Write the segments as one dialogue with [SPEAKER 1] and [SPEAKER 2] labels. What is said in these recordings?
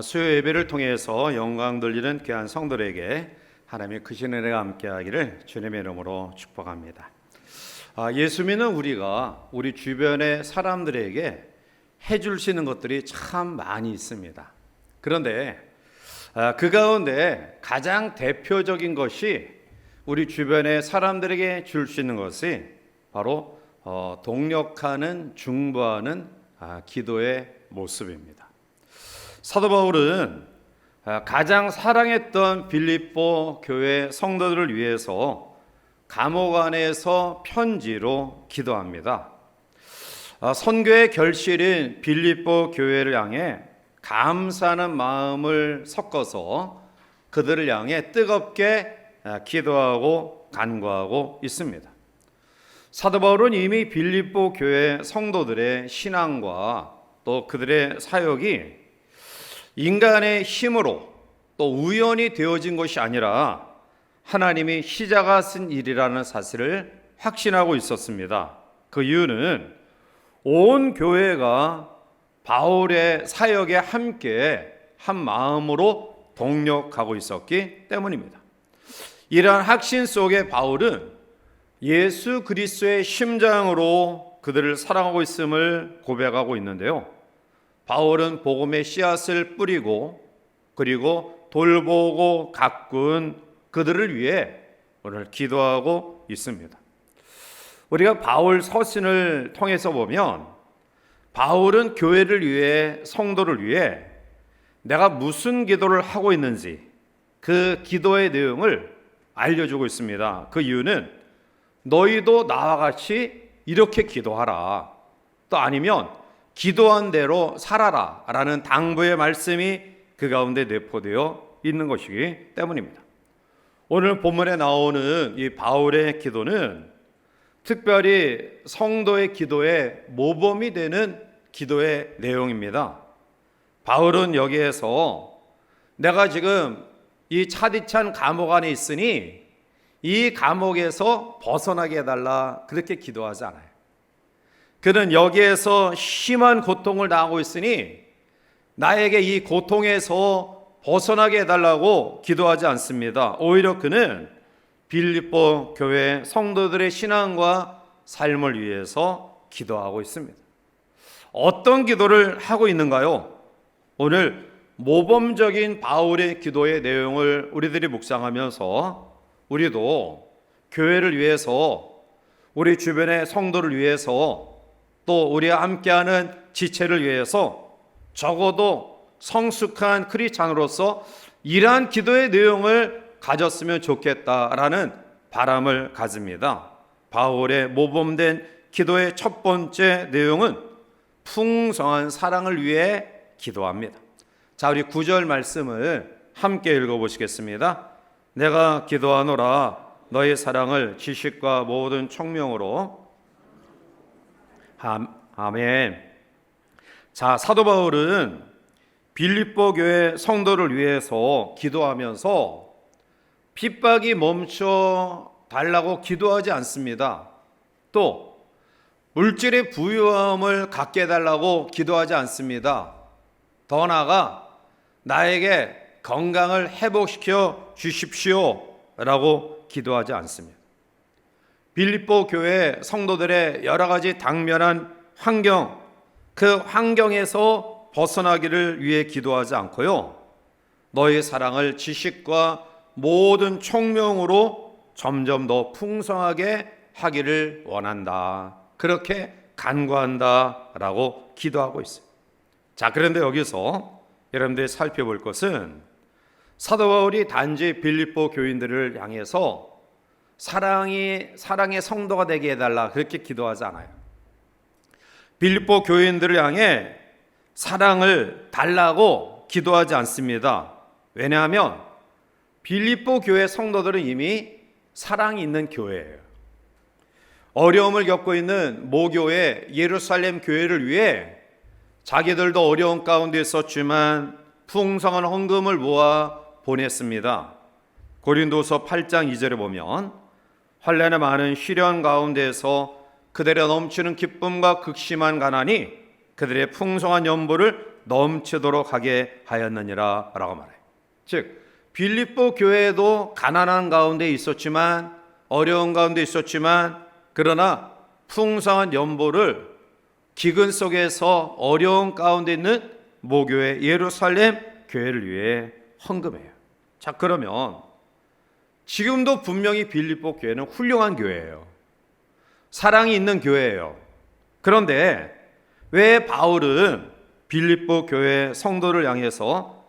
[SPEAKER 1] 수요 예배를 통해서 영광 돌리는 귀한 성도들에게 하나님의 크신 은혜가 함께하기를 주님의 이름으로 축복합니다. 예수 믿는 우리가 우리 주변의 사람들에게 해줄 수 있는 것들이 참 많이 있습니다. 그런데 그 가운데 가장 대표적인 것이 우리 주변의 사람들에게 줄 수 있는 것이 바로 동력하는, 중보하는 기도의 모습입니다. 사도 바울은 가장 사랑했던 빌립보 교회 성도들을 위해서 감옥 안에서 편지로 기도합니다. 선교의 결실인 빌립보 교회를 향해 감사하는 마음을 섞어서 그들을 향해 뜨겁게 기도하고 간구하고 있습니다. 사도 바울은 이미 빌립보 교회 성도들의 신앙과 또 그들의 사역이 인간의 힘으로 또 우연히 되어진 것이 아니라 하나님이 시작하신 일이라는 사실을 확신하고 있었습니다. 그 이유는 온 교회가 바울의 사역에 함께 한 마음으로 동력하고 있었기 때문입니다. 이러한 확신 속에 바울은 예수 그리스도의 심장으로 그들을 사랑하고 있음을 고백하고 있는데요. 바울은 복음의 씨앗을 뿌리고 그리고 돌보고 가꾼 그들을 위해 오늘 기도하고 있습니다. 우리가 바울 서신을 통해서 보면 바울은 교회를 위해, 성도를 위해 내가 무슨 기도를 하고 있는지 그 기도의 내용을 알려주고 있습니다. 그 이유는 너희도 나와 같이 이렇게 기도하라, 또 아니면 기도한 대로 살아라 라는 당부의 말씀이 그 가운데 내포되어 있는 것이기 때문입니다. 오늘 본문에 나오는 이 바울의 기도는 특별히 성도의 기도의 모범이 되는 기도의 내용입니다. 바울은 여기에서 내가 지금 이 차디찬 감옥 안에 있으니 이 감옥에서 벗어나게 해달라 그렇게 기도하지 않아요. 그는 여기에서 심한 고통을 당하고 있으니 나에게 이 고통에서 벗어나게 해달라고 기도하지 않습니다. 오히려 그는 빌립보 교회 성도들의 신앙과 삶을 위해서 기도하고 있습니다. 어떤 기도를 하고 있는가요? 오늘 모범적인 바울의 기도의 내용을 우리들이 묵상하면서 우리도 교회를 위해서, 우리 주변의 성도를 위해서, 또 우리와 함께하는 지체를 위해서 적어도 성숙한 크리스찬으로서 이러한 기도의 내용을 가졌으면 좋겠다라는 바람을 가집니다. 바울의 모범된 기도의 첫 번째 내용은 풍성한 사랑을 위해 기도합니다. 자, 우리 9절 말씀을 함께 읽어보시겠습니다. 내가 기도하노라 너의 사랑을 지식과 모든 총명으로. 아멘. 자, 사도 바울은 빌립보 교회 성도를 위해서 기도하면서 핍박이 멈춰 달라고 기도하지 않습니다. 또 물질의 부유함을 갖게 해달라고 기도하지 않습니다. 더 나아가 나에게 건강을 회복시켜 주십시오 라고 기도하지 않습니다. 빌립보 교회 성도들의 여러 가지 당면한 환경, 그 환경에서 벗어나기를 위해 기도하지 않고요, 너의 사랑을 지식과 모든 총명으로 점점 더 풍성하게 하기를 원한다, 그렇게 간구한다 라고 기도하고 있어요. 자, 그런데 여기서 여러분들이 살펴볼 것은 사도 바울이 단지 빌립보 교인들을 향해서 사랑의 성도가 되게 해달라 그렇게 기도하지 않아요. 빌립보 교인들을 향해 사랑을 달라고 기도하지 않습니다. 왜냐하면 빌립보 교회 성도들은 이미 사랑이 있는 교회예요. 어려움을 겪고 있는 모교회 예루살렘 교회를 위해 자기들도 어려운 가운데 있었지만 풍성한 헌금을 모아 보냈습니다. 고린도서 8장 2절에 보면 환난의 많은 시련 가운데에서 그들의 넘치는 기쁨과 극심한 가난이 그들의 풍성한 연보를 넘치도록 하게 하였느니라 라고 말해요. 즉 빌립보 교회도 가난한 가운데 있었지만, 어려운 가운데 있었지만, 그러나 풍성한 연보를 기근 속에서 어려운 가운데 있는 모교회 예루살렘 교회를 위해 헌금해요. 자, 그러면 지금도 분명히 빌립보 교회는 훌륭한 교회예요. 사랑이 있는 교회예요. 그런데 왜 바울은 빌립보 교회 성도를 향해서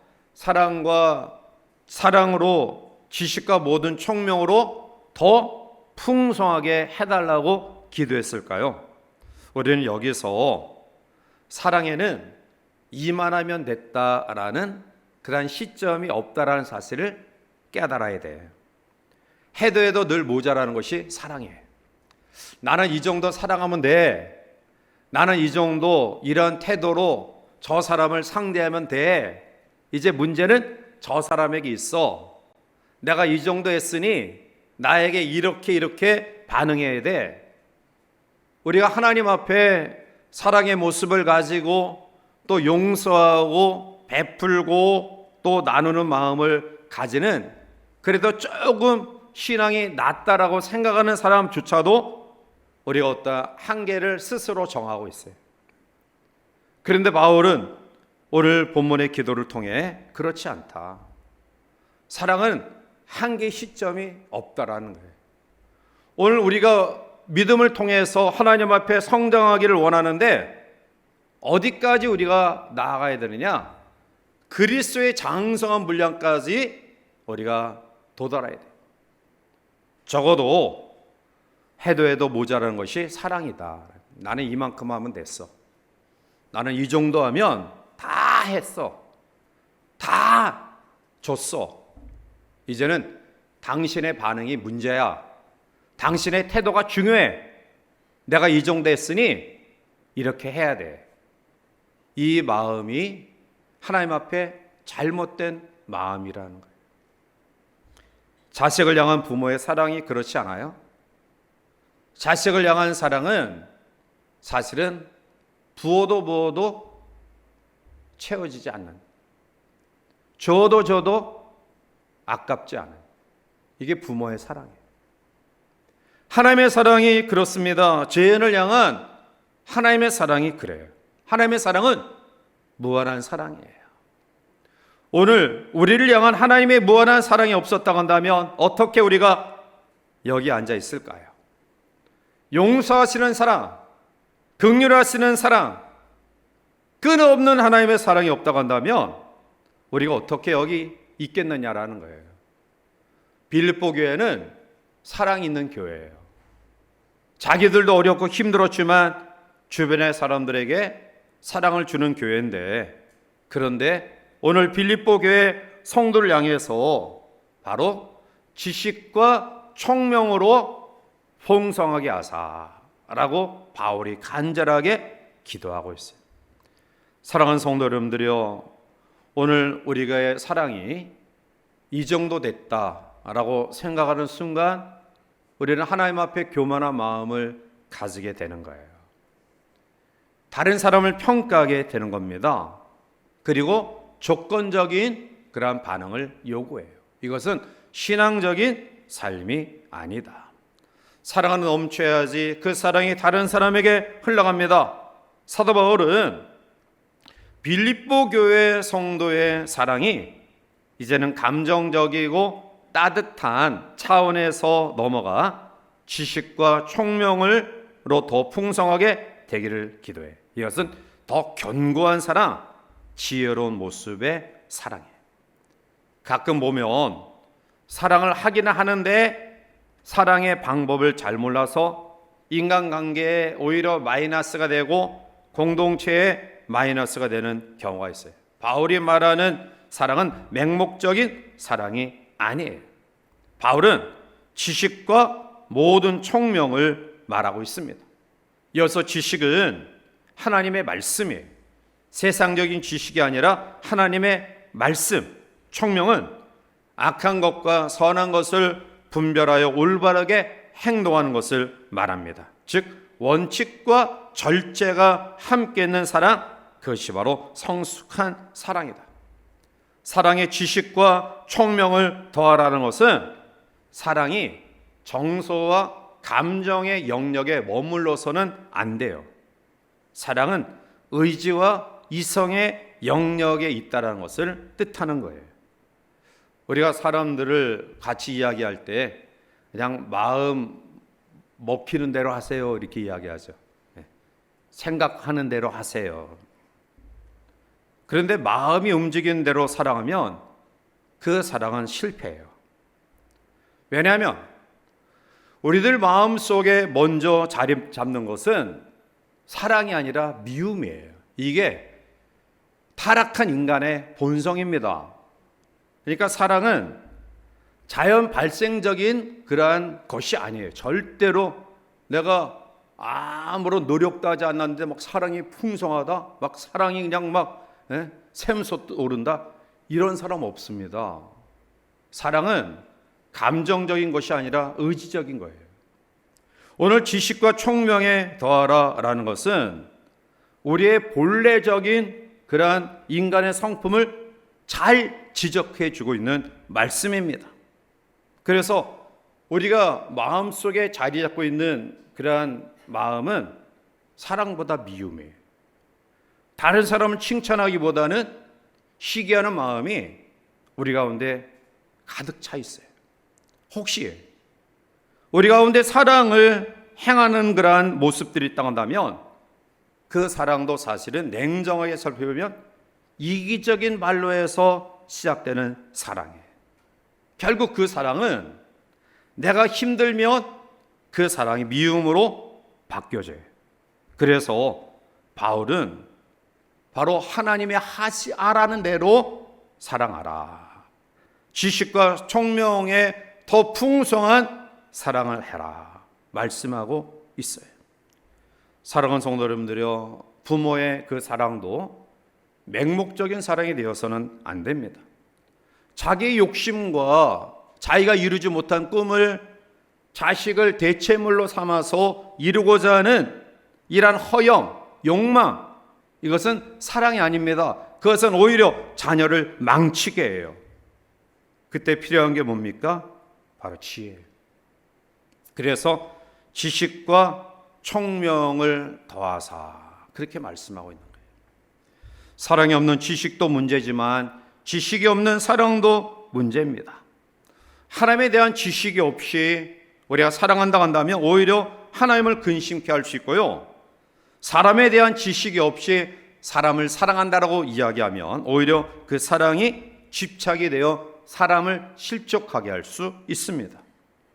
[SPEAKER 1] 사랑으로 지식과 모든 총명으로 더 풍성하게 해달라고 기도했을까요? 우리는 여기서 사랑에는 이만하면 됐다라는 그런 시점이 없다라는 사실을 깨달아야 돼. 해도 늘 모자라는 것이 사랑이에요. 나는 이 정도 사랑하면 돼. 나는 이 정도 이런 태도로 저 사람을 상대하면 돼. 이제 문제는 저 사람에게 있어. 내가 이 정도 했으니 나에게 이렇게 반응해야 돼. 우리가 하나님 앞에 사랑의 모습을 가지고 또 용서하고 베풀고 또 나누는 마음을 가지는, 그래도 조금 신앙이 낮다라고 생각하는 사람조차도 우리가 어떤 한계를 스스로 정하고 있어요. 그런데 바울은 오늘 본문의 기도를 통해 그렇지 않다. 사랑은 한계 시점이 없다라는 거예요. 오늘 우리가 믿음을 통해서 하나님 앞에 성장하기를 원하는데 어디까지 우리가 나아가야 되느냐? 그리스도의 장성한 분량까지 우리가 도달해야 돼요. 적어도 해도 모자라는 것이 사랑이다. 나는 이만큼 하면 됐어. 나는 이 정도 하면 다 했어. 다 줬어. 이제는 당신의 반응이 문제야. 당신의 태도가 중요해. 내가 이 정도 했으니 이렇게 해야 돼. 이 마음이 하나님 앞에 잘못된 마음이라는 거예요. 자식을 향한 부모의 사랑이 그렇지 않아요? 자식을 향한 사랑은 사실은 부어도 채워지지 않는, 줘도 아깝지 않은, 이게 부모의 사랑이에요. 하나님의 사랑이 그렇습니다. 죄인을 향한 하나님의 사랑이 그래요. 하나님의 사랑은 무한한 사랑이에요. 오늘 우리를 향한 하나님의 무한한 사랑이 없었다고 한다면 어떻게 우리가 여기 앉아 있을까요? 용서하시는 사랑, 긍휼하시는 사랑, 끊임없는 하나님의 사랑이 없다고 한다면 우리가 어떻게 여기 있겠느냐라는 거예요. 빌립보 교회는 사랑이 있는 교회예요. 자기들도 어렵고 힘들었지만 주변의 사람들에게 사랑을 주는 교회인데, 그런데 오늘 빌립보 교회 성도를 향해서 바로 지식과 총명으로 풍성하게 하사라고 바울이 간절하게 기도하고 있어요. 사랑하는 성도 여러분들이요, 오늘 우리의 사랑이 이 정도 됐다라고 생각하는 순간 우리는 하나님 앞에 교만한 마음을 가지게 되는 거예요. 다른 사람을 평가하게 되는 겁니다. 그리고 조건적인 그러한 반응을 요구해요. 이것은 신앙적인 삶이 아니다. 사랑은 넘쳐야지 그 사랑이 다른 사람에게 흘러갑니다. 사도 바울은 빌립보 교회 성도의 사랑이 이제는 감정적이고 따뜻한 차원에서 넘어가 지식과 총명으로 더 풍성하게 되기를 기도해. 이것은 더 견고한 사랑, 지혜로운 모습의 사랑이에요. 가끔 보면 사랑을 하기는 하는데 사랑의 방법을 잘 몰라서 인간관계에 오히려 마이너스가 되고 공동체에 마이너스가 되는 경우가 있어요. 바울이 말하는 사랑은 맹목적인 사랑이 아니에요. 바울은 지식과 모든 총명을 말하고 있습니다. 이어서 지식은 하나님의 말씀이에요. 세상적인 지식이 아니라 하나님의 말씀. 총명은 악한 것과 선한 것을 분별하여 올바르게 행동하는 것을 말합니다. 즉 원칙과 절제가 함께 있는 사랑, 그것이 바로 성숙한 사랑이다. 사랑의 지식과 총명을 더하라는 것은 사랑이 정서와 감정의 영역에 머물러서는 안 돼요. 사랑은 의지와 이성의 영역에 있다는 것을 뜻하는 거예요. 우리가 사람들을 같이 이야기할 때 그냥 마음 먹히는 대로 하세요 이렇게 이야기하죠. 생각하는 대로 하세요. 그런데 마음이 움직이는 대로 사랑하면 그 사랑은 실패해요. 왜냐하면 우리들 마음속에 먼저 자리 잡는 것은 사랑이 아니라 미움이에요. 이게 타락한 인간의 본성입니다. 그러니까 사랑은 자연 발생적인 그러한 것이 아니에요. 절대로 내가 아무런 노력도 하지 않았는데 막 사랑이 풍성하다, 막 사랑이 그냥 막 샘솟오른다, 이런 사람 없습니다. 사랑은 감정적인 것이 아니라 의지적인 거예요. 오늘 지식과 총명에 더하라라는 것은 우리의 본래적인 그러한 인간의 성품을 잘 지적해 주고 있는 말씀입니다. 그래서 우리가 마음속에 자리 잡고 있는 그러한 마음은 사랑보다 미움이에요. 다른 사람을 칭찬하기보다는 시기하는 마음이 우리 가운데 가득 차 있어요. 혹시 우리 가운데 사랑을 행하는 그러한 모습들이 있다면 그 사랑도 사실은 냉정하게 살펴보면 이기적인 말로 해서 시작되는 사랑이에요. 결국 그 사랑은 내가 힘들면 그 사랑이 미움으로 바뀌어져요. 그래서 바울은 바로 하나님의 하시라는 대로 사랑하라. 지식과 총명에 더 풍성한 사랑을 해라 말씀하고 있어요. 사랑하는 성도 여러분들이요, 부모의 그 사랑도 맹목적인 사랑이 되어서는 안 됩니다. 자기 욕심과 자기가 이루지 못한 꿈을 자식을 대체물로 삼아서 이루고자 하는 이러한 허영, 욕망, 이것은 사랑이 아닙니다. 그것은 오히려 자녀를 망치게 해요. 그때 필요한 게 뭡니까? 바로 지혜예요. 그래서 지식과 총명을 더하사 그렇게 말씀하고 있는 거예요. 사랑이 없는 지식도 문제지만 지식이 없는 사랑도 문제입니다. 하나님에 대한 지식이 없이 우리가 사랑한다고 한다면 오히려 하나님을 근심케 할 수 있고요, 사람에 대한 지식이 없이 사람을 사랑한다라고 이야기하면 오히려 그 사랑이 집착이 되어 사람을 실족하게 할 수 있습니다.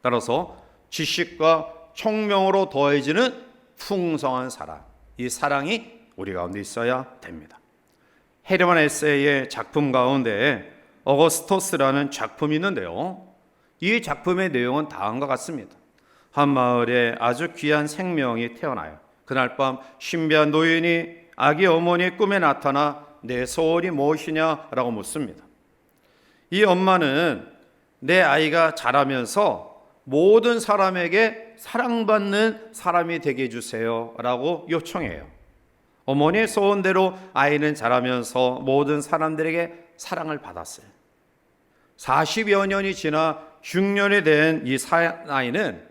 [SPEAKER 1] 따라서 지식과 총명으로 더해지는 풍성한 사랑, 이 사랑이 우리 가운데 있어야 됩니다. 헤르만 헤세의 작품 가운데 어거스토스라는 작품이 있는데요, 이 작품의 내용은 다음과 같습니다. 한 마을에 아주 귀한 생명이 태어나요. 그날 밤 신비한 노인이 아기 어머니의 꿈에 나타나 내 소원이 무엇이냐라고 묻습니다. 이 엄마는 내 아이가 자라면서 모든 사람에게 사랑받는 사람이 되게 해주세요 라고 요청해요. 어머니의 소원대로 아이는 자라면서 모든 사람들에게 사랑을 받았어요. 40여 년이 지나 중년이 된 이 사나이는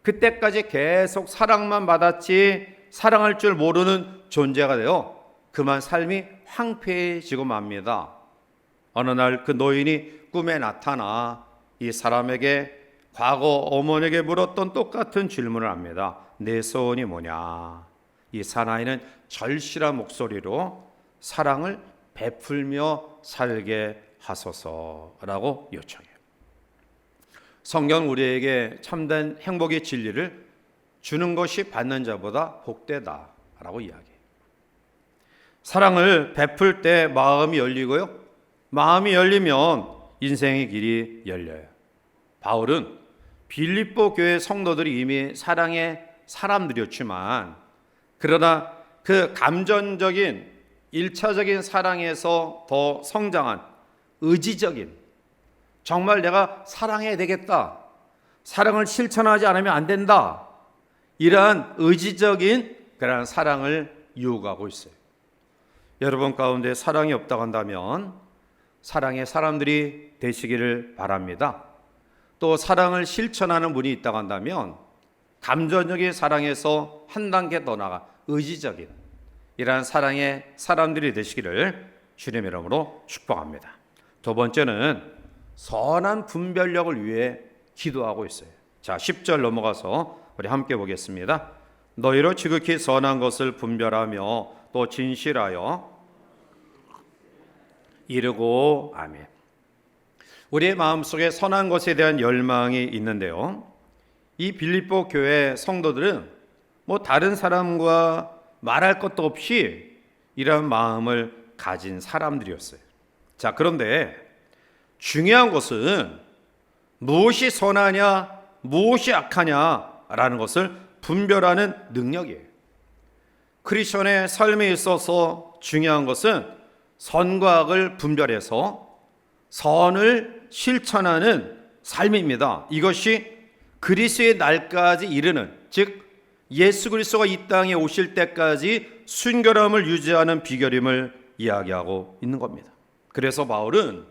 [SPEAKER 1] 그때까지 계속 사랑만 받았지 사랑할 줄 모르는 존재가 되어 그만 삶이 황폐해지고 맙니다. 어느 날 그 노인이 꿈에 나타나 이 사람에게 과거 어머니에게 물었던 똑같은 질문을 합니다. 내 소원이 뭐냐? 이 사나이는 절실한 목소리로 사랑을 베풀며 살게 하소서라고 요청해요. 성경 우리에게 참된 행복의 진리를 주는 것이 받는 자보다 복되다라고 이야기해요. 사랑을 베풀 때 마음이 열리고요, 마음이 열리면 인생의 길이 열려요. 바울은 빌립보 교회 성도들이 이미 사랑의 사람들이었지만 그러나 그 감정적인 1차적인 사랑에서 더 성장한 의지적인, 정말 내가 사랑해야 되겠다, 사랑을 실천하지 않으면 안 된다, 이러한 의지적인 그런 사랑을 요구하고 있어요. 여러분 가운데 사랑이 없다고 한다면 사랑의 사람들이 되시기를 바랍니다. 또 사랑을 실천하는 분이 있다고 한다면 감정적인 사랑에서 한 단계 더 나아가 의지적인 이러한 사랑의 사람들이 되시기를 주님의 이름으로 축복합니다. 두 번째는 선한 분별력을 위해 기도하고 있어요. 자, 10절 넘어가서 우리 함께 보겠습니다. 너희로 지극히 선한 것을 분별하며 또 진실하여 이르고 아멘. 우리의 마음속에 선한 것에 대한 열망이 있는데요, 이 빌립보 교회 성도들은 다른 사람과 말할 것도 없이 이런 마음을 가진 사람들이었어요. 자, 그런데 중요한 것은 무엇이 선하냐 무엇이 악하냐라는 것을 분별하는 능력이에요. 크리스천의 삶에 있어서 중요한 것은 선과 악을 분별해서 선을 실천하는 삶입니다. 이것이 그리스도의 날까지 이르는, 즉 예수 그리스도가 이 땅에 오실 때까지 순결함을 유지하는 비결임을 이야기하고 있는 겁니다. 그래서 바울은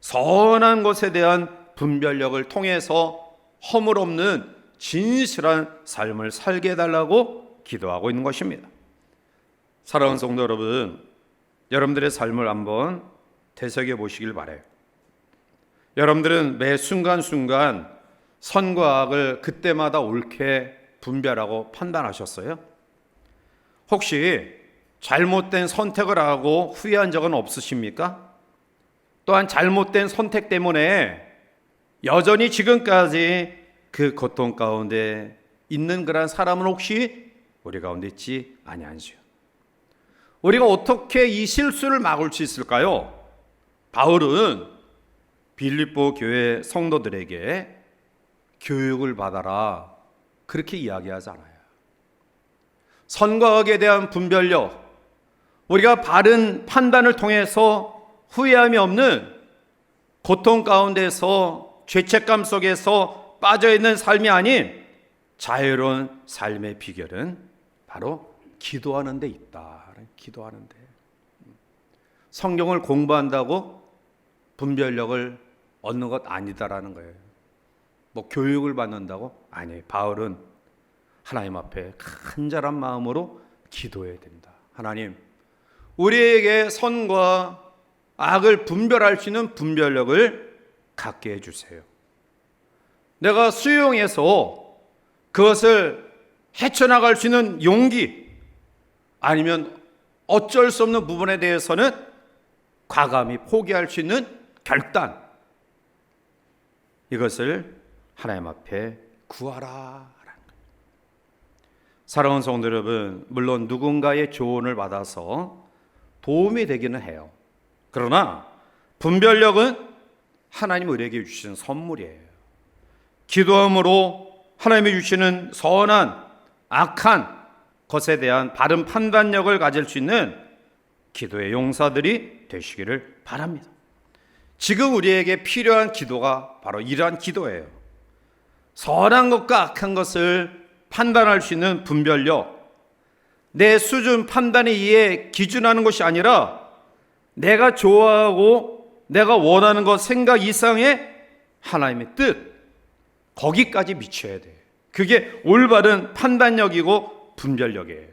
[SPEAKER 1] 선한 것에 대한 분별력을 통해서 허물 없는 진실한 삶을 살게 해달라고 기도하고 있는 것입니다. 사랑하는 성도 여러분, 여러분들의 삶을 한번 되새겨 보시길 바라요. 여러분들은 매 순간순간 선과 악을 그때마다 옳게 분별하고 판단하셨어요? 혹시 잘못된 선택을 하고 후회한 적은 없으십니까? 또한 잘못된 선택 때문에 여전히 지금까지 그 고통 가운데 있는 그런 사람은 혹시 우리 가운데 있지 아니한지요? 우리가 어떻게 이 실수를 막을 수 있을까요? 바울은 빌립보 교회 성도들에게 교육을 받아라 그렇게 이야기하지 않아요. 선과 악에 대한 분별력, 우리가 바른 판단을 통해서 후회함이 없는 고통 가운데서 죄책감 속에서 빠져있는 삶이 아닌 자유로운 삶의 비결은 바로 기도하는 데 있다. 기도하는 데. 성경을 공부한다고 분별력을 얻는 것 아니다라는 거예요. 교육을 받는다고? 아니에요. 바울은 하나님 앞에 간절한 마음으로 기도해야 된다. 하나님, 우리에게 선과 악을 분별할 수 있는 분별력을 갖게 해주세요. 내가 수용해서 그것을 헤쳐나갈 수 있는 용기, 아니면 어쩔 수 없는 부분에 대해서는 과감히 포기할 수 있는 결단, 이것을 하나님 앞에 구하라. 사랑하는 성도 여러분, 물론 누군가의 조언을 받아서 도움이 되기는 해요. 그러나 분별력은 하나님 우리에게 주시는 선물이에요. 기도함으로 하나님이 주시는 선한, 악한 것에 대한 바른 판단력을 가질 수 있는 기도의 용사들이 되시기를 바랍니다. 지금 우리에게 필요한 기도가 바로 이러한 기도예요. 선한 것과 악한 것을 판단할 수 있는 분별력, 내 수준 판단에 의해 기준하는 것이 아니라 내가 좋아하고 내가 원하는 것, 생각 이상의 하나님의 뜻, 거기까지 미쳐야 돼. 그게 올바른 판단력이고 분별력이에요.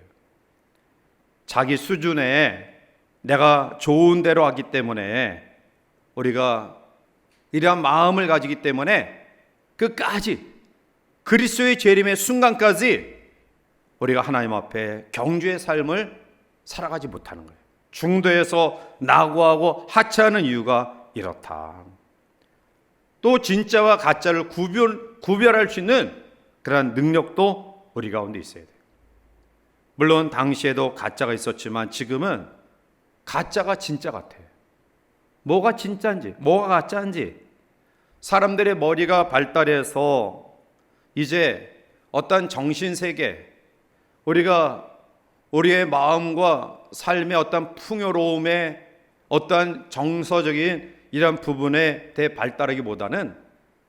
[SPEAKER 1] 자기 수준에 내가 좋은 대로 하기 때문에, 우리가 이러한 마음을 가지기 때문에 끝까지 그리스도의 재림의 순간까지 우리가 하나님 앞에 경주의 삶을 살아가지 못하는 거예요. 중도에서 낙오하고 하차하는 이유가 이렇다. 또 진짜와 가짜를 구별할 수 있는 그러한 능력도 우리 가운데 있어야 돼요. 물론 당시에도 가짜가 있었지만 지금은 가짜가 진짜 같아요. 뭐가 진짜인지 뭐가 가짜인지 사람들의 머리가 발달해서 이제 어떤 정신세계, 우리가 우리의 마음과 삶의 어떤 풍요로움의 어떤 정서적인 이런 부분에 대해 발달하기보다는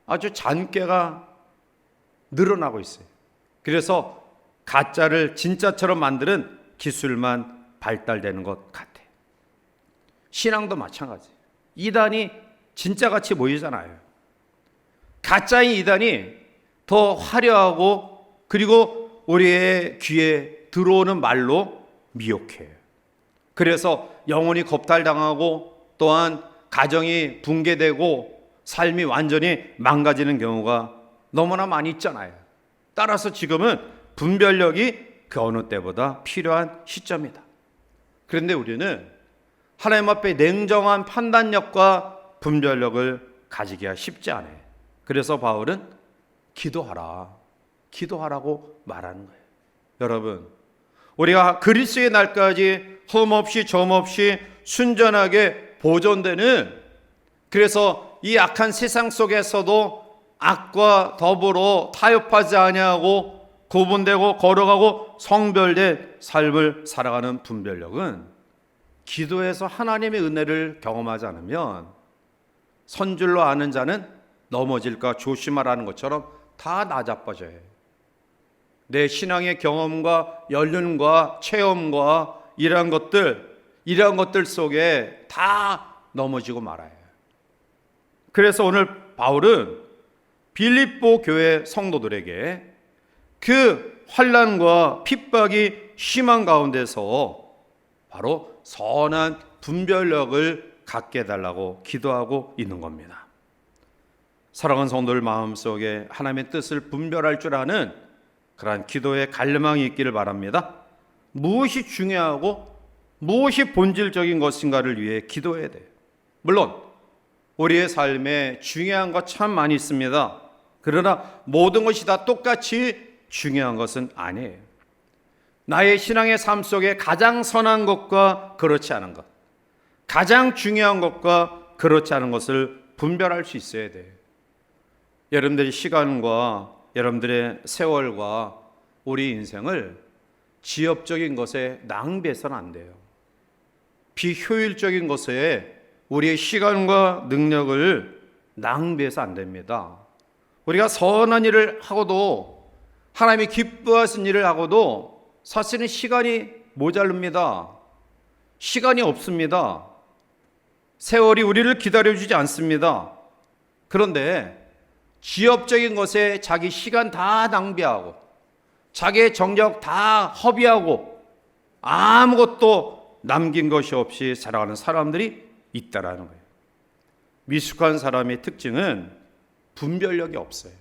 [SPEAKER 1] 아주 잔꾀가 늘어나고 있어요. 그래서 가짜를 진짜처럼 만드는 기술만 발달되는 것 같아요. 신앙도 마찬가지. 이단이 진짜같이 보이잖아요. 가짜인 이단이 더 화려하고 그리고 우리의 귀에 들어오는 말로 미혹해요. 그래서 영혼이 겁탈당하고 또한 가정이 붕괴되고 삶이 완전히 망가지는 경우가 너무나 많이 있잖아요. 따라서 지금은 분별력이 그 어느 때보다 필요한 시점이다. 그런데 우리는 하나님 앞에 냉정한 판단력과 분별력을 가지기가 쉽지 않아요. 그래서 바울은 기도하라고 말하는 거예요. 여러분, 우리가 그리스도의 날까지 흠없이 점없이 순전하게 보존되는, 그래서 이 악한 세상 속에서도 악과 더불어 타협하지 아니하고 구분되고 걸어가고 성별된 삶을 살아가는 분별력은 기도에서 하나님의 은혜를 경험하지 않으면 선줄로 아는 자는 넘어질까 조심하라는 것처럼 다 나자빠져요. 내 신앙의 경험과 연륜과 체험과 이러한 것들 속에 다 넘어지고 말아요. 그래서 오늘 바울은 빌립보 교회 성도들에게 그 환난과 핍박이 심한 가운데서 바로 선한 분별력을 갖게 해달라고 기도하고 있는 겁니다. 사랑하는 성도들 마음속에 하나님의 뜻을 분별할 줄 아는 그러한 기도의 갈망이 있기를 바랍니다. 무엇이 중요하고 무엇이 본질적인 것인가를 위해 기도해야 돼요. 물론 우리의 삶에 중요한 것 참 많이 있습니다. 그러나 모든 것이 다 똑같이 중요한 것은 아니에요. 나의 신앙의 삶 속에 가장 선한 것과 그렇지 않은 것, 가장 중요한 것과 그렇지 않은 것을 분별할 수 있어야 돼요. 여러분들의 시간과 여러분들의 세월과 우리 인생을 지엽적인 것에 낭비해서는 안 돼요. 비효율적인 것에 우리의 시간과 능력을 낭비해서 안 됩니다. 우리가 선한 일을 하고도, 하나님이 기뻐하신 일을 하고도 사실은 시간이 모자릅니다. 시간이 없습니다. 세월이 우리를 기다려주지 않습니다. 그런데 지엽적인 것에 자기 시간 다 낭비하고 자기의 정력 다 허비하고 아무것도 남긴 것이 없이 살아가는 사람들이 있다라는 거예요. 미숙한 사람의 특징은 분별력이 없어요.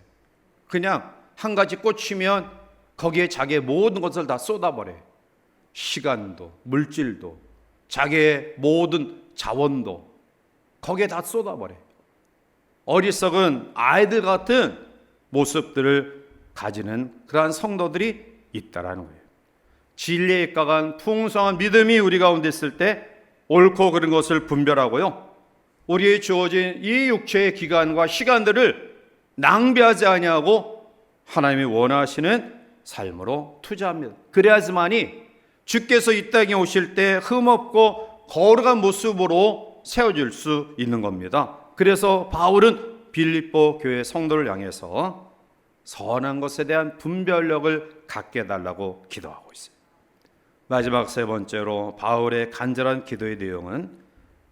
[SPEAKER 1] 그냥 한 가지 꽂히면 거기에 자기의 모든 것을 다 쏟아버려요. 시간도, 물질도, 자기의 모든 자원도 거기에 다 쏟아버려요. 어리석은 아이들 같은 모습들을 가지는 그러한 성도들이 있다라는 거예요. 진리에 입각한 풍성한 믿음이 우리 가운데 있을 때 옳고 그른 것을 분별하고요, 우리의 주어진 이 육체의 기간과 시간들을 낭비하지 아니하고 하나님이 원하시는 삶으로 투자합니다. 그래야지만이 주께서 이 땅에 오실 때 흠없고 거룩한 모습으로 세워질 수 있는 겁니다. 그래서 바울은 빌립보 교회 성도를 향해서 선한 것에 대한 분별력을 갖게 해달라고 기도하고 있어요. 마지막 세 번째로 바울의 간절한 기도의 내용은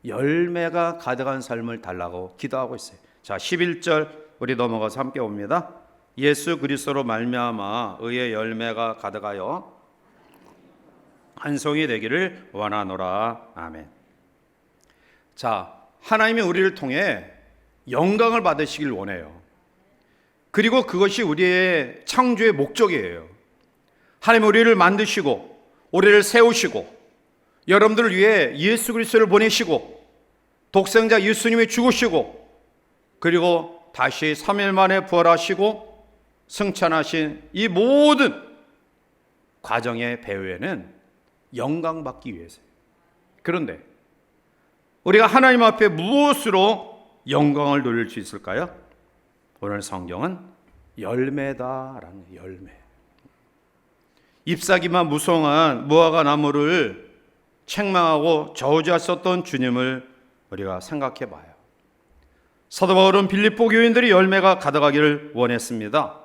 [SPEAKER 1] 열매가 가득한 삶을 달라고 기도하고 있어요. 자, 11절 우리 넘어가서 함께 봅니다. 예수 그리스도로 말미암아 의의 열매가 가득하여 한 송이 되기를 원하노라. 아멘. 자, 하나님이 우리를 통해 영광을 받으시길 원해요. 그리고 그것이 우리의 창조의 목적이에요. 하나님 우리를 만드시고 우리를 세우시고 여러분들을 위해 예수 그리스도를 보내시고 독생자 예수님이 죽으시고 그리고 다시 3일 만에 부활하시고 승천하신 이 모든 과정의 배후에는 영광받기 위해서예요. 그런데 우리가 하나님 앞에 무엇으로 영광을 돌릴 수 있을까요? 오늘 성경은 열매다라는 열매. 잎사귀만 무성한 무화과 나무를 책망하고 저주하셨던 주님을 우리가 생각해 봐요. 사도 바울은 빌립보 교인들이 열매가 가득하기를 원했습니다.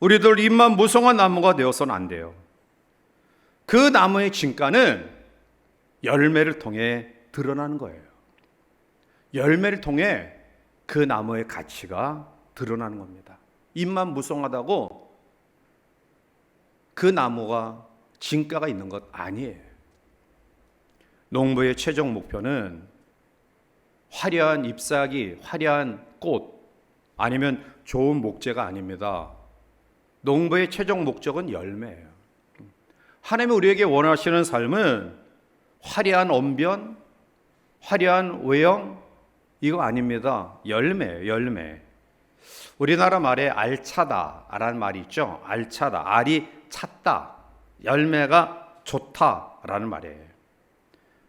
[SPEAKER 1] 우리들 잎만 무성한 나무가 되어서는 안 돼요. 그 나무의 진가는 열매를 통해 드러나는 거예요. 열매를 통해 그 나무의 가치가 드러나는 겁니다. 잎만 무성하다고 그 나무가 진가가 있는 것 아니에요. 농부의 최종 목표는 화려한 잎사귀, 화려한 꽃, 아니면 좋은 목재가 아닙니다. 농부의 최종 목적은 열매예요. 하나님이 우리에게 원하시는 삶은 화려한 언변, 화려한 외형, 이거 아닙니다. 열매예요, 열매. 우리나라 말에 알차다라는 말이 있죠. 알차다, 알이 찼다, 열매가 좋다라는 말이에요.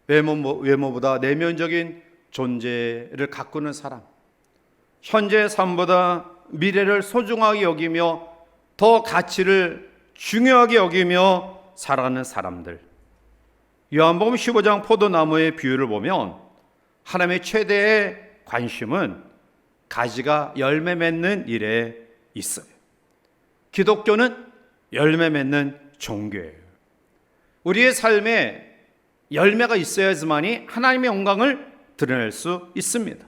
[SPEAKER 1] 외모보다 내면적인 존재를 가꾸는 사람, 현재의 삶보다 미래를 소중하게 여기며 더 가치를 중요하게 여기며 살아가는 사람들. 요한복음 15장 포도나무의 비유를 보면 하나님의 최대의 관심은 가지가 열매 맺는 일에 있어요. 기독교는 열매 맺는 종교예요. 우리의 삶에 열매가 있어야지만이 하나님의 영광을 드러낼 수 있습니다.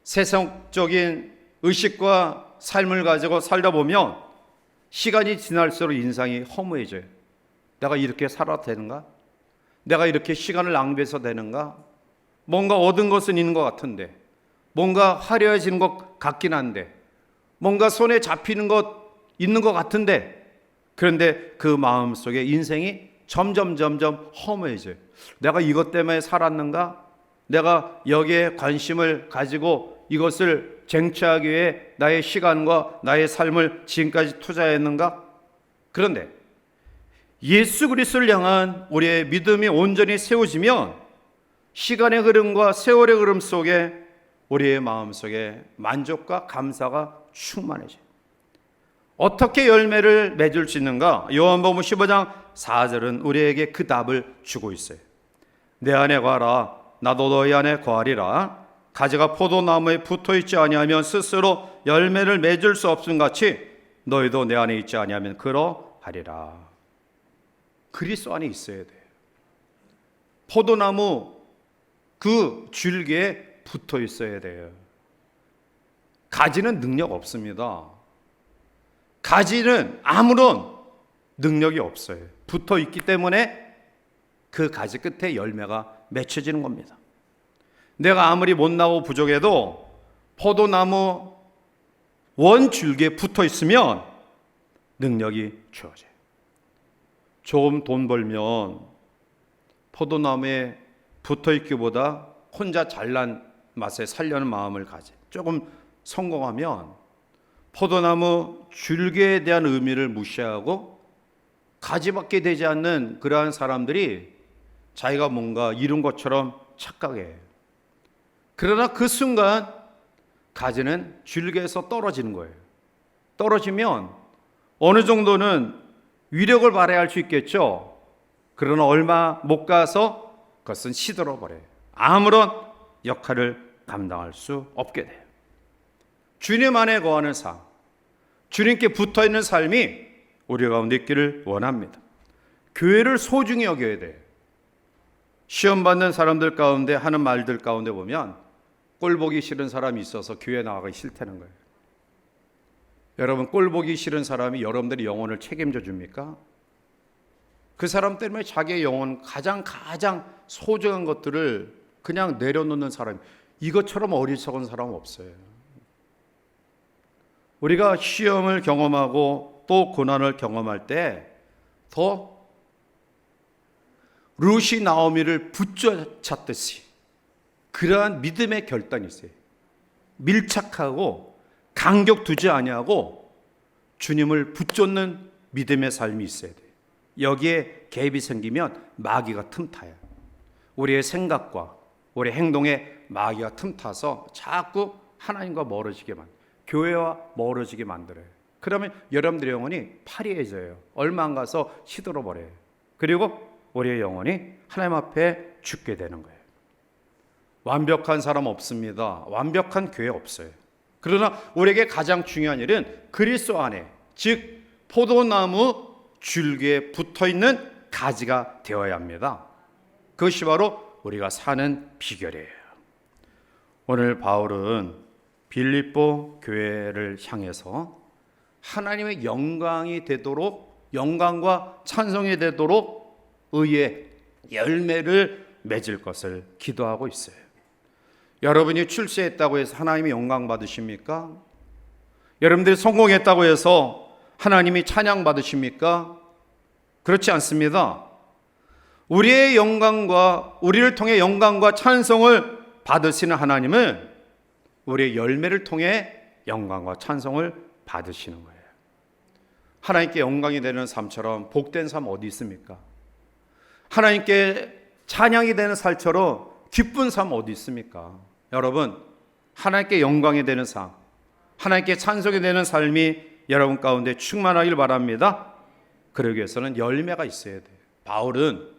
[SPEAKER 1] 세상적인 의식과 삶을 가지고 살다 보면 시간이 지날수록 인상이 허무해져요. 내가 이렇게 살아도 되는가? 내가 이렇게 시간을 낭비해서 되는가? 뭔가 얻은 것은 있는 것 같은데, 뭔가 화려해지는 것 같긴 한데, 뭔가 손에 잡히는 것 있는 것 같은데, 그런데 그 마음속에 인생이 점점 허무해져요. 내가 이것 때문에 살았는가? 내가 여기에 관심을 가지고 이것을 쟁취하기 위해 나의 시간과 나의 삶을 지금까지 투자했는가? 그런데 예수 그리스도를 향한 우리의 믿음이 온전히 세워지면 시간의 흐름과 세월의 흐름 속에 우리의 마음속에 만족과 감사가 충만해져요. 어떻게 열매를 맺을 수 있는가? 요한복음 15장 4절은 우리에게 그 답을 주고 있어요. 내 안에 거하라, 나도 너희 안에 거하리라. 가지가 포도나무에 붙어있지 아니하면 스스로 열매를 맺을 수 없음 같이 너희도 내 안에 있지 아니하면 그러하리라. 그리스도 안에 있어야 돼요. 포도나무 그 줄기에 붙어 있어야 돼요. 가지는 능력 없습니다. 가지는 아무런 능력이 없어요. 붙어 있기 때문에 그 가지 끝에 열매가 맺혀지는 겁니다. 내가 아무리 못나고 부족해도 포도나무 원줄기에 붙어 있으면 능력이 주어져요. 조금 돈 벌면 포도나무에 붙어 있기보다 혼자 잘난 맛에 살려는 마음을 가져. 조금 성공하면 포도나무 줄기에 대한 의미를 무시하고 가지밖에 되지 않는 그러한 사람들이 자기가 뭔가 이룬 것처럼 착각해요. 그러나 그 순간 가지는 줄기에서 떨어지는 거예요. 떨어지면 어느 정도는 위력을 발휘할 수 있겠죠. 그러나 얼마 못 가서 그것은 시들어 버려요. 아무런 역할을 감당할 수 없게 돼요. 주님 안에 거하는 삶, 주님께 붙어있는 삶이 우리 가운데 있기를 원합니다. 교회를 소중히 여겨야 돼요. 시험 받는 사람들 가운데 하는 말들 가운데 보면 꼴 보기 싫은 사람이 있어서 교회 나가기 싫다는 거예요. 여러분, 꼴 보기 싫은 사람이 여러분들의 영혼을 책임져 줍니까? 그 사람 때문에 자기의 영혼 가장 소중한 것들을 그냥 내려놓는 사람, 이것처럼 어리석은 사람은 없어요. 우리가 시험을 경험하고 또 고난을 경험할 때 더 루시 나오미를 붙잡듯이 그러한 믿음의 결단이 있어요. 밀착하고 간격 두지 아니하고 주님을 붙잡는 믿음의 삶이 있어야 돼요. 여기에 갭이 생기면 마귀가 틈타요. 우리의 생각과 우리 행동에 마귀가 틈타서 자꾸 하나님과 멀어지게 만들어요. 교회와 멀어지게 만들어요. 그러면 여러분들의 영혼이 파리해져요. 얼마 안 가서 시들어버려요. 그리고 우리의 영혼이 하나님 앞에 죽게 되는 거예요. 완벽한 사람 없습니다. 완벽한 교회 없어요. 그러나 우리에게 가장 중요한 일은 그리스도 안에, 즉 포도나무 줄기에 붙어있는 가지가 되어야 합니다. 그것이 바로 우리가 사는 비결이에요. 오늘 바울은 빌립보 교회를 향해서 하나님의 영광이 되도록, 영광과 찬송이 되도록 의의 열매를 맺을 것을 기도하고 있어요. 여러분이 출세했다고 해서 하나님이 영광 받으십니까? 여러분들이 성공했다고 해서 하나님이 찬양 받으십니까? 그렇지 않습니다. 우리의 영광과, 우리를 통해 영광과 찬송을 받으시는 하나님은 우리의 열매를 통해 영광과 찬송을 받으시는 거예요. 하나님께 영광이 되는 삶처럼 복된 삶 어디 있습니까? 하나님께 찬양이 되는 삶처럼 기쁜 삶 어디 있습니까? 여러분, 하나님께 영광이 되는 삶, 하나님께 찬송이 되는 삶이 여러분 가운데 충만하길 바랍니다. 그러기 위해서는 열매가 있어야 돼요. 바울은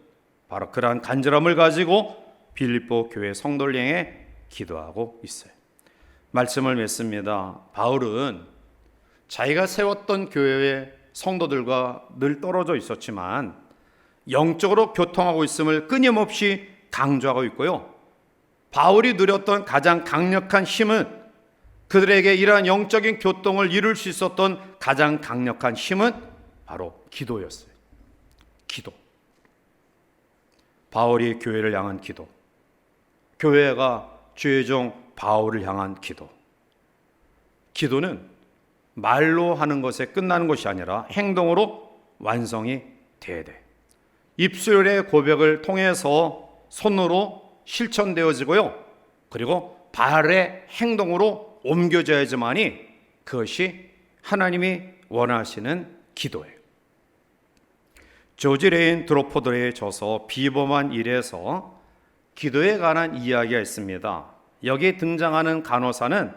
[SPEAKER 1] 바로 그러한 간절함을 가지고 빌립보 교회 성도를 향해 기도하고 있어요. 말씀을 맺습니다. 바울은 자기가 세웠던 교회의 성도들과 늘 떨어져 있었지만 영적으로 교통하고 있음을 끊임없이 강조하고 있고요. 바울이 누렸던 가장 강력한 힘은, 그들에게 이러한 영적인 교통을 이룰 수 있었던 가장 강력한 힘은 바로 기도였어요. 기도. 바울이 교회를 향한 기도, 교회가 주의 종 바울을 향한 기도. 기도는 말로 하는 것에 끝나는 것이 아니라 행동으로 완성이 돼야 돼. 입술의 고백을 통해서 손으로 실천되어지고요, 그리고 발의 행동으로 옮겨져야지만이 그것이 하나님이 원하시는 기도예요. 조지 레인 드로포드의 저서 비범한 일에서 기도에 관한 이야기가 있습니다. 여기에 등장하는 간호사는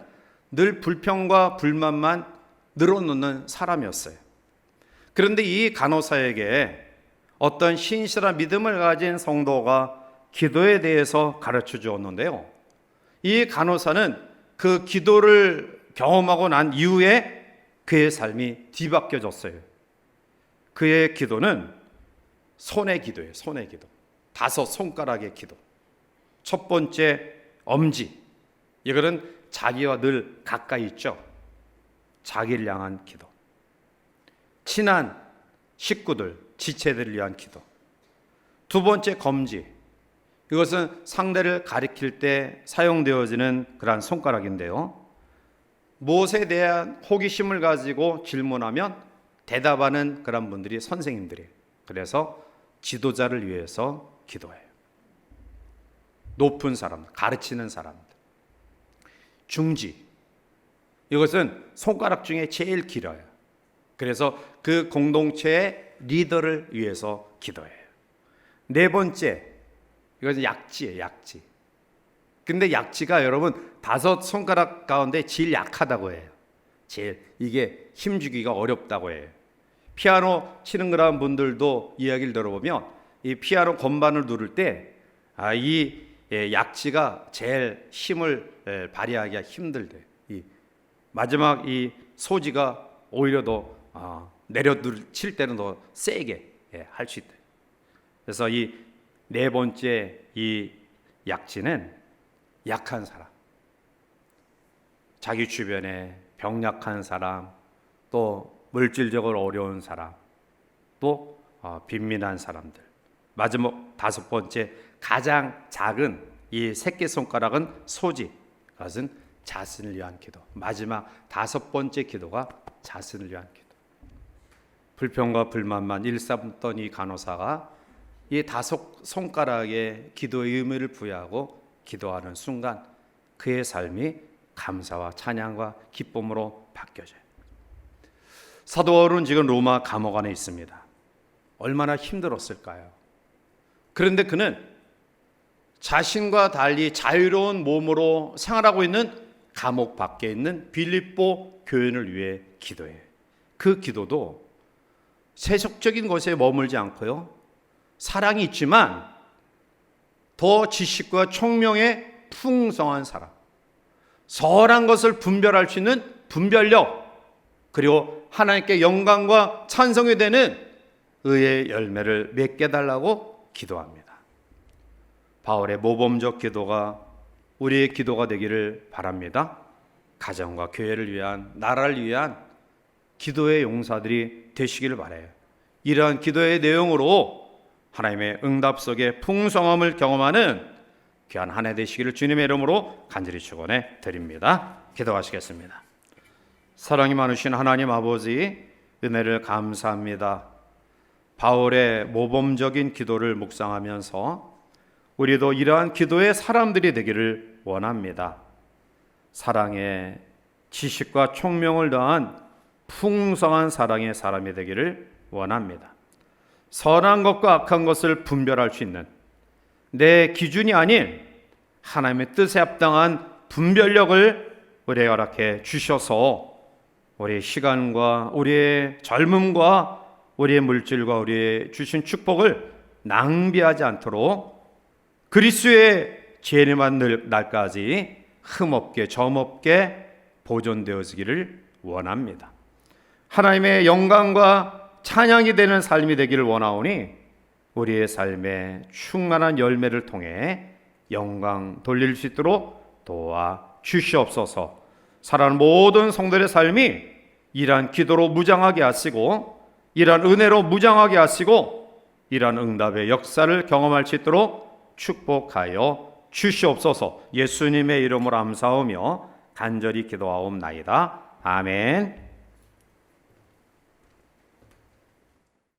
[SPEAKER 1] 늘 불평과 불만만 늘어놓는 사람이었어요. 그런데 이 간호사에게 어떤 신실한 믿음을 가진 성도가 기도에 대해서 가르쳐 주었는데요, 이 간호사는 그 기도를 경험하고 난 이후에 그의 삶이 뒤바뀌어졌어요. 그의 기도는 손의 기도예요. 손의 기도. 5 손가락의 기도. 첫 번째, 엄지. 이거는 자기와 늘 가까이 있죠. 자기를 향한 기도. 친한 식구들, 지체들을 위한 기도. 2번째, 검지. 이것은 상대를 가리킬 때 사용되어지는 그러한 손가락인데요, 무엇에 대한 호기심을 가지고 질문하면 대답하는 그런 분들이 선생님들이에요. 그래서 지도자를 위해서 기도해요. 높은 사람들, 가르치는 사람들. 중지. 이것은 손가락 중에 제일 길어요. 그래서 그 공동체의 리더를 위해서 기도해요. 4번째, 이것은 약지예요. 약지. 근데 약지가 여러분 5 손가락 가운데 제일 약하다고 해요. 제일 이게 힘주기가 어렵다고 해요. 피아노 치는 그런 분들도 이야기를 들어보면 이 피아노 건반을 누를 때 이 약지가 제일 힘을 발휘하기가 힘들대. 이 마지막 이 소지가 오히려 더 내려 칠 때는 더 세게 할 수 있대. 그래서 이 4번째 이 약지는 약한 사람, 자기 주변에 병약한 사람, 또 물질적으로 어려운 사람, 또 빈민한 사람들. 마지막 5번째, 가장 작은 이 새끼손가락은 소지. 그것은 자신을 위한 기도. 마지막 5번째 기도가 자신을 위한 기도. 불평과 불만만 일삼던 이 간호사가 이 5 손가락에 기도의 의미를 부여하고 기도하는 순간 그의 삶이 감사와 찬양과 기쁨으로 바뀌어져요. 사도 바울은 지금 로마 감옥 안에 있습니다. 얼마나 힘들었을까요? 그런데 그는 자신과 달리 자유로운 몸으로 생활하고 있는 감옥 밖에 있는 빌립보 교인을 위해 기도해요. 그 기도도 세속적인 것에 머물지 않고요, 사랑이 있지만 더 지식과 총명의 풍성한 사람, 선한 것을 분별할 수 있는 분별력, 그리고 하나님께 영광과 찬송이 되는 의의 열매를 맺게 달라고 기도합니다. 바울의 모범적 기도가 우리의 기도가 되기를 바랍니다. 가정과 교회를 위한, 나라를 위한 기도의 용사들이 되시기를 바라요. 이러한 기도의 내용으로 하나님의 응답 속에 풍성함을 경험하는 귀한 한 해 되시기를 주님의 이름으로 간절히 축원해 드립니다. 기도하시겠습니다. 사랑이 많으신 하나님 아버지, 은혜를 감사합니다. 바울의 모범적인 기도를 묵상하면서 우리도 이러한 기도의 사람들이 되기를 원합니다. 사랑에 지식과 총명을 더한 풍성한 사랑의 사람이 되기를 원합니다. 선한 것과 악한 것을 분별할 수 있는 내 기준이 아닌 하나님의 뜻에 합당한 분별력을 우리에게 허락해 주셔서 우리의 시간과 우리의 젊음과 우리의 물질과 우리의 주신 축복을 낭비하지 않도록 그리스도의 재림한 날까지 흠없게 점없게 보존되어지기를 원합니다. 하나님의 영광과 찬양이 되는 삶이 되기를 원하오니 우리의 삶에 충만한 열매를 통해 영광 돌릴 수 있도록 도와 주시옵소서. 살아가는 모든 성도들의 삶이 이러한 기도로 무장하게 하시고 이러한 은혜로 무장하게 하시고 이러한 응답의 역사를 경험할 수 있도록 축복하여 주시옵소서. 예수님의 이름으로 감사하며 간절히 기도하옵나이다. 아멘.